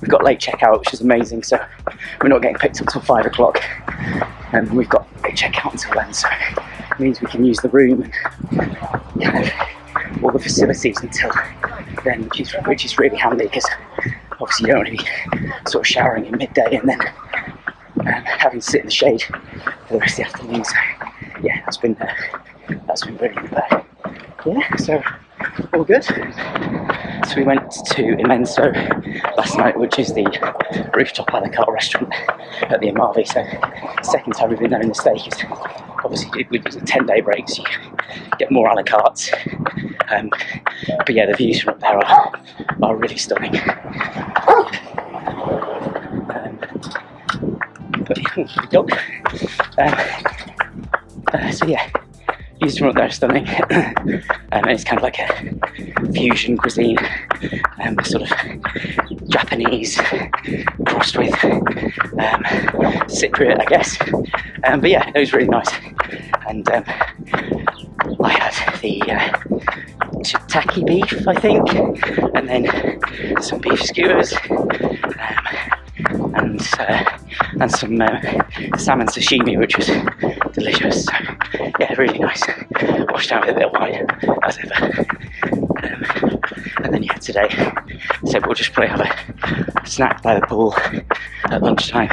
We've got late checkout, which is amazing, so we're not getting picked up till 5 o'clock, and we've got late checkout until then, so it means we can use the room and all the facilities until then, which is really handy, because obviously you don't want to be sort of showering in midday and then having to sit in the shade for the rest of the afternoon. So yeah, that's been brilliant. But yeah, so all good. So we went to Immenso last night, which is the rooftop a la carte restaurant at the Amavi. So second time we've been there in the States. Obviously we did a 10-day break, so you get more a la cartes. But yeah, the views from up there are really stunning. But yeah, dog. So yeah, views from up there are stunning. And it's kind of like a fusion cuisine, sort of Japanese crossed with Cypriot, I guess. But yeah, it was really nice. And I had the shiitake beef, I think, and then some beef skewers, and some salmon sashimi, which was delicious. So yeah, really nice. Washed down with a bit of wine, as ever. And then yeah, today, so we'll just probably have a snack by the pool at lunchtime,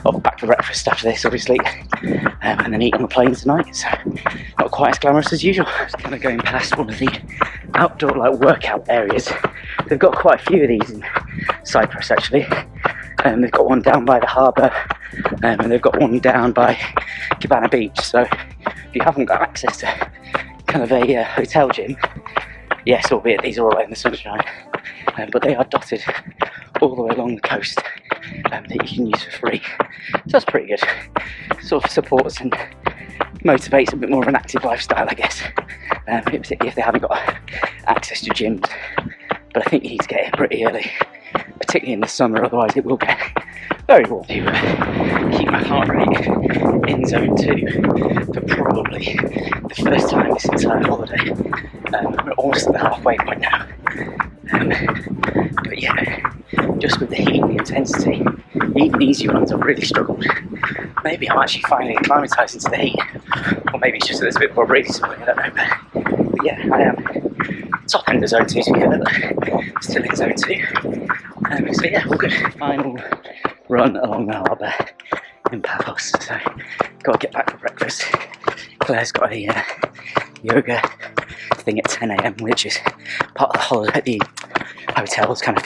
or back for breakfast after this, obviously, and then eat on the plane tonight. So not quite as glamorous as usual. Just kind of going past one of the outdoor like workout areas. They've got quite a few of these in Cyprus actually. They've got one down by the harbour, and they've got one down by Cabana Beach. So if you haven't got access to kind of a hotel gym, yes, albeit these are all out in the sunshine, but they are dotted all the way along the coast that you can use for free. So that's pretty good. Sort of supports and motivates a bit more of an active lifestyle, I guess, particularly if they haven't got access to gyms. But I think you need to get in pretty early, particularly in the summer, otherwise it will get very warm. To keep my heart rate in zone 2 for probably the first time this entire holiday. We're almost at the halfway point now. But yeah, just with the heat and the intensity, even easy runs I've really struggled. Maybe I'm actually finally acclimatised into the heat, or maybe it's just that there's a bit more breeze, I don't know. But yeah, I am top end of zone 2 to be fair, but still in zone 2. So yeah, all good. Final run along the harbour in Paphos, so got to get back for breakfast. Claire's got a yoga thing at 10 AM, which is part of the holiday, the hotel's kind of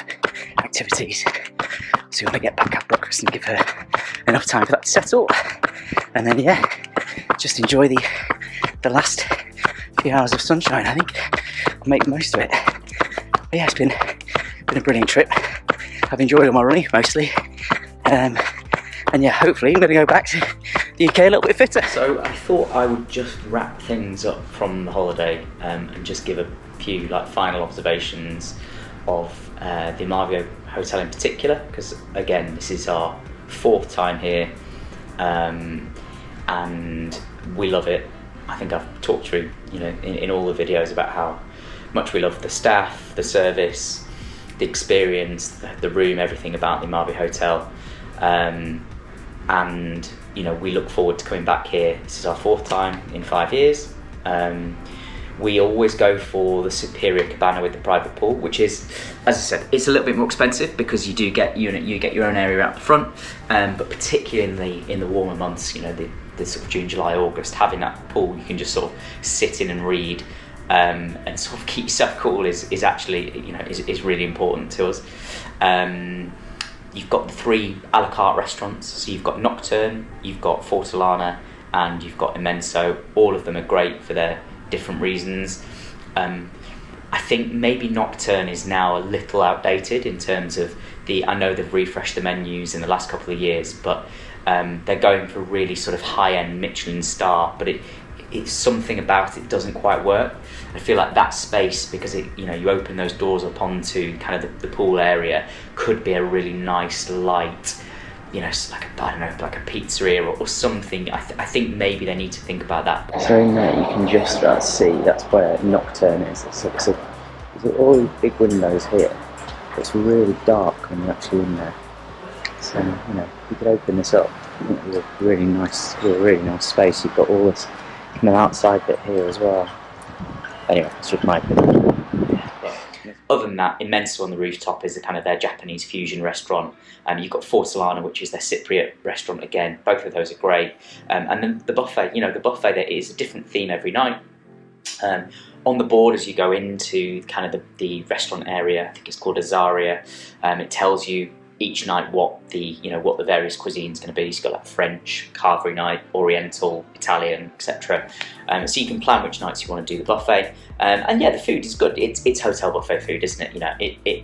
activities. So we want to get back at breakfast and give her an enough time for that to settle, and then yeah, just enjoy the last few hours of sunshine. I think I'll make the most of it. But yeah, it's been a brilliant trip. I've enjoyed all my running mostly, and yeah, hopefully I'm going to go back to the UK a little bit fitter. So I thought I would just wrap things up from the holiday and just give a few like final observations of the Amavi Hotel in particular, because again, this is our 4th time here, and we love it. I think I've talked through, you know, in all the videos about how much we love the staff, the service, the experience, the room, everything about the Amavi Hotel. And you know, we look forward to coming back here. This is our 4th time in 5 years. We always go for the superior cabana with the private pool, which is, as I said, it's a little bit more expensive because you do get you get your own area out the front, but particularly in the warmer months, you know, the sort of June, July, August, having that pool you can just sort of sit in and read and sort of keep yourself cool is actually, you know, is really important to us. You've got the 3 a la carte restaurants, so you've got Nocturne, you've got Fortolana, and you've got Immenso. All of them are great for their different reasons. I think maybe Nocturne is now a little outdated in terms of I know they've refreshed the menus in the last couple of years, but they're going for a really sort of high-end Michelin star, but it's something about it doesn't quite work. I feel like that space, because you know, you open those doors up onto kind of the pool area, could be a really nice light, you know, like I don't know, like a pizzeria or something. I think maybe they need to think about that. So in there you can just about see, that's where Nocturne is. There's all these big windows here. It's really dark when you're actually in there. So, you know, if you could open this up, I think it's a really nice space. You've got all this kind of outside bit here as well. Anyway, it's just my opinion. Other than that, Immenso on the rooftop is kind of their Japanese fusion restaurant. You've got Fortolana, which is their Cypriot restaurant again. Both of those are great. And then the buffet, you know, the buffet, there is a different theme every night. On the board as you go into kind of the restaurant area, I think it's called Azaria, it tells you each night what the various cuisines going to be. So you've got like French, carvery night, Oriental, Italian, etc. So you can plan which nights you want to do the buffet. And yeah, the food is good. It's hotel buffet food, isn't it? You know,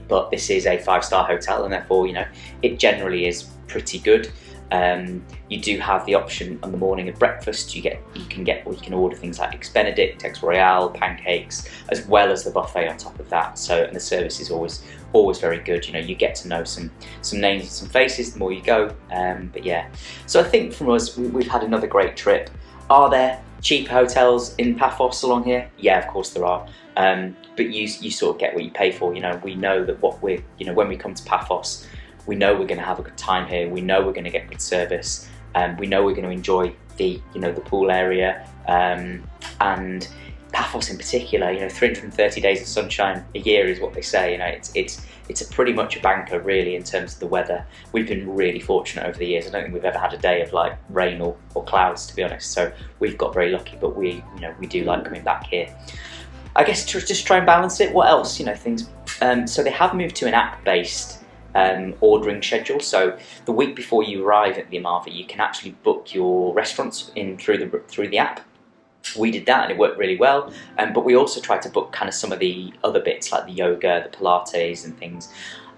but this is a 5-star hotel, and therefore, you know, it generally is pretty good. You do have the option on the morning of breakfast. You can order things like Eggs Benedict, Eggs Royale, pancakes, as well as the buffet on top of that. So, and the service is always very good. You know, you get to know some names and some faces the more you go. But yeah, so I think from us, we've had another great trip. Are there cheap hotels in Paphos along here? Yeah, of course there are. But you sort of get what you pay for. You know, we know that when we come to Paphos, we know we're going to have a good time here. We know we're going to get good service. We know we're going to enjoy the pool area. And Paphos in particular, you know, 330 days of sunshine a year is what they say. You know, it's a pretty much a banker really in terms of the weather. We've been really fortunate over the years. I don't think we've ever had a day of like rain or clouds, to be honest. So we've got very lucky, but we do like coming back here. I guess to just try and balance it, what else, you know, things. So they have moved to an app-based ordering schedule. So the week before you arrive at the Amavi, you can actually book your restaurants in through the app. We did that and it worked really well, but we also tried to book kind of some of the other bits like the yoga, the Pilates and things,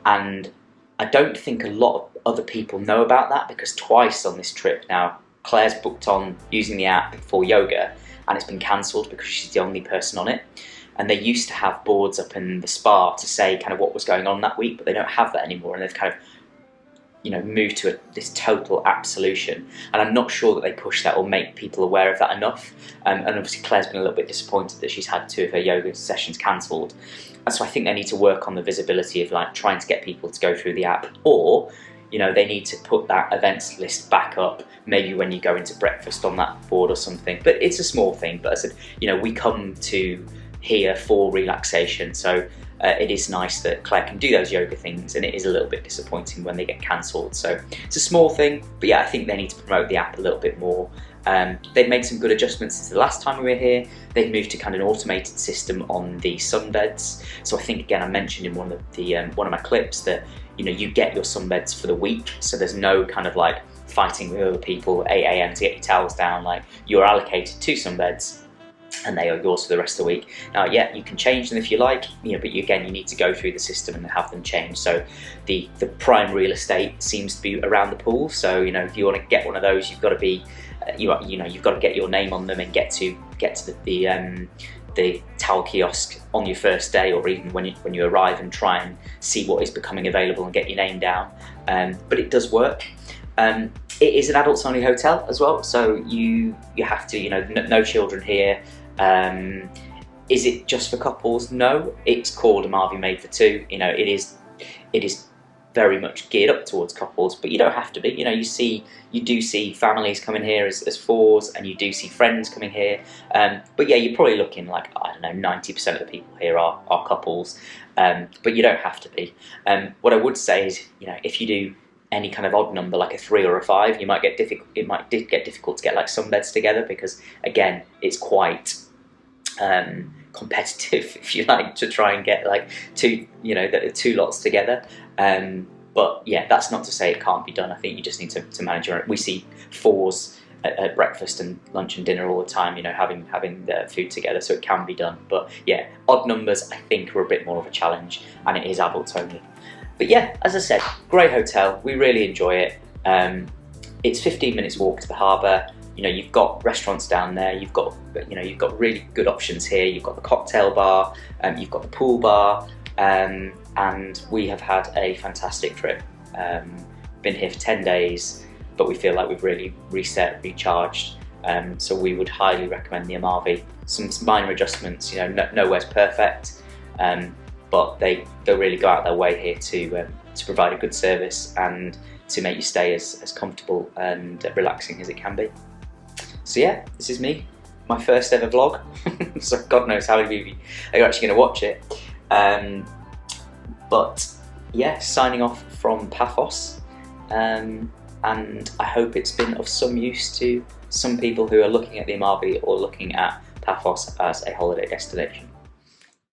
and I don't think a lot of other people know about that, because twice on this trip now Claire's booked on using the app for yoga and it's been cancelled because she's the only person on it. And they used to have boards up in the spa to say kind of what was going on that week, but they don't have that anymore, and they've kind of, you know, moved to this total app solution. And I'm not sure that they push that or make people aware of that enough. And obviously Claire's been a little bit disappointed that she's had 2 of her yoga sessions cancelled. And so I think they need to work on the visibility of like trying to get people to go through the app, or, you know, they need to put that events list back up, maybe when you go into breakfast on that board or something. But it's a small thing. But I said, you know, we come to here for relaxation, so it is nice that Claire can do those yoga things, and it is a little bit disappointing when they get cancelled. So it's a small thing, but yeah, I think they need to promote the app a little bit more. They've made some good adjustments since the last time we were here. They've moved to kind of an automated system on the sunbeds. So I think, again, I mentioned in one of my clips that, you know, you get your sunbeds for the week, so there's no kind of like fighting with other people at 8 a.m. to get your towels down. Like, you're allocated to some beds and they are yours for the rest of the week. Now, yeah, you can change them if you like, you know, but you need to go through the system and have them changed. So the prime real estate seems to be around the pool. So, you know, if you want to get one of those, you've got to be, you've got to get your name on them and get to the towel kiosk on your first day, or even when you arrive, and try and see what is becoming available and get your name down. But it does work. It is an adults only hotel as well, so you have to, you know, no children here. Is it just for couples? No, it's called Amavi Made for Two. You know, it is very much geared up towards couples, but you don't have to be. You know, you do see families coming here as fours, and you do see friends coming here. But yeah, you're probably looking like, I don't know, 90% of the people here are couples. But you don't have to be. What I would say is, you know, if you do any kind of odd number, like a 3 or a 5, it might get difficult to get like some beds together, because again, it's quite competitive, if you like, to try and get like two lots together. But yeah, that's not to say it can't be done. I think you just need to manage your own. We see 4s at breakfast and lunch and dinner all the time, you know, having the food together, so it can be done. But yeah, odd numbers I think are a bit more of a challenge, and it is adults only. But yeah, as I said, great hotel. We really enjoy it. It's 15 minutes walk to the harbour. You know, you've got restaurants down there. You've got really good options here. You've got the cocktail bar. You've got the pool bar. And we have had a fantastic trip. Been here for 10 days, but we feel like we've really reset, recharged. So we would highly recommend the Amavi. Some minor adjustments. You know, nowhere's perfect. But they'll really go out their way here to provide a good service and to make you stay as comfortable and relaxing as it can be. So yeah, this is me, my first ever vlog. So God knows how many of you are actually going to watch it. But yeah, signing off from Paphos, and I hope it's been of some use to some people who are looking at the Amavi or looking at Paphos as a holiday destination.